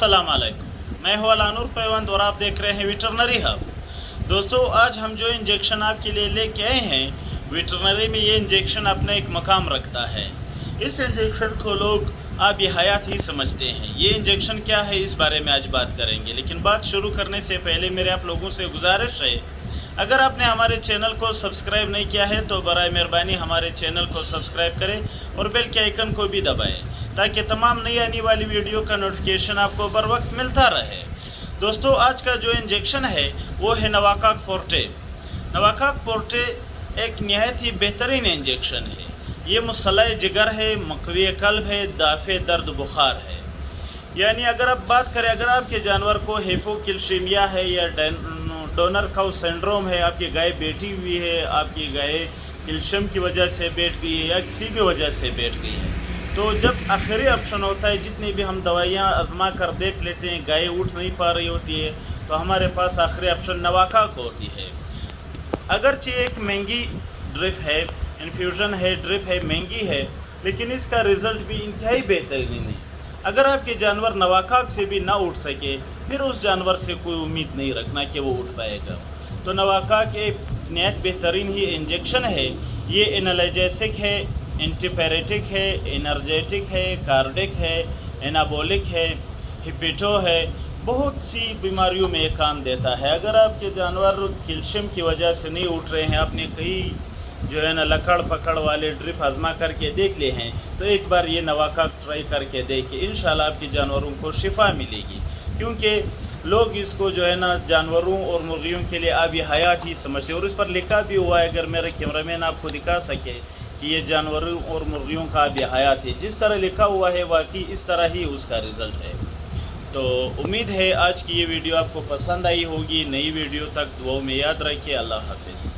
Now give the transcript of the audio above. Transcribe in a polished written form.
अस्सलाम वालेकुम, मैं हूं अलानुर पैवंद और आप देख रहे हैं वेटरनरी हब। दोस्तों, आज हम जो इंजेक्शन आपके लिए लेके आए हैं, वेटरनरी में ये इंजेक्शन अपना एक मकाम रखता है। इस इंजेक्शन को लोग आब हयात ही समझते हैं। ये इंजेक्शन क्या है, इस बारे में आज बात करेंगे। लेकिन बात शुरू करने से पहले मेरे आप लोगों से गुजारिश है, अगर आपने हमारे चैनल को सब्सक्राइब नहीं किया है तो बराए मेहरबानी हमारे चैनल को सब्सक्राइब करें और बेल के आइकन को भी दबाएं, ताकि तमाम नई आने वाली वीडियो का नोटिफिकेशन आपको बर वक्त मिलता रहे। दोस्तों, आज का जो इंजेक्शन है वो है नवाकाक फोर्टे। नवाकाक फोर्टे एक नहायत ही बेहतरीन इंजेक्शन है। ये मुसल्लह जिगर है, मकवी कल्ब है, दाफ़े दर्द बुखार है। यानी अगर आप बात करें, अगर आपके जानवर को हेफोकिल्शीमिया है या डोनर काउ सिंड्रोम है, आपकी गाय बैठी हुई है, आपकी गाय कैल्शियम की वजह से बैठ गई है या किसी भी वजह से बैठ गई है, तो जब आखिरी ऑप्शन होता है, जितनी भी हम दवाइयाँ आजमा कर देख लेते हैं, गाय उठ नहीं पा रही होती है, तो हमारे पास आखिरी ऑप्शन नवाकाक होती है। अगरचे एक महंगी ड्रिप है, इन्फ्यूज़न है, ड्रिप है, महंगी है, लेकिन इसका रिज़ल्ट भी इंतहाई बेहतरीन है। अगर आपके जानवर नवाकाक से भी ना उठ सके, फिर उस जानवर से कोई उम्मीद नहीं रखना कि वो उठ पाएगा। तो नवाकाक एक नहायत बेहतरीन ही इंजेक्शन है। ये एनाल्जेसिक है, एंटीपैरेटिक है, एनर्जेटिक है, कार्डिक है, एनाबोलिक है, हिपेटो है, बहुत सी बीमारियों में ये काम देता है। अगर आपके जानवर कैल्शियम की वजह से नहीं उठ रहे हैं, आपने कई जो है ना लकड़ पकड़ वाले ड्रिप आजमा करके देख ले हैं, तो एक बार ये नवाकाक ट्राई करके देखिए, इंशाल्लाह आपके जानवरों को शिफा मिलेगी। क्योंकि लोग इसको जो है ना जानवरों और मुर्गियों के लिए आब हयात ही समझते हैं, और इस पर लिखा भी हुआ है। अगर मेरे कैमरामैन आपको दिखा सके कि ये जानवरों और मुर्गियों का आब हयात है, जिस तरह लिखा हुआ है वाकई इस तरह ही उसका रिज़ल्ट है। तो उम्मीद है आज की ये वीडियो आपको पसंद आई होगी। नई वीडियो तक दुआओं में याद रखिए। अल्लाह हाफिज़।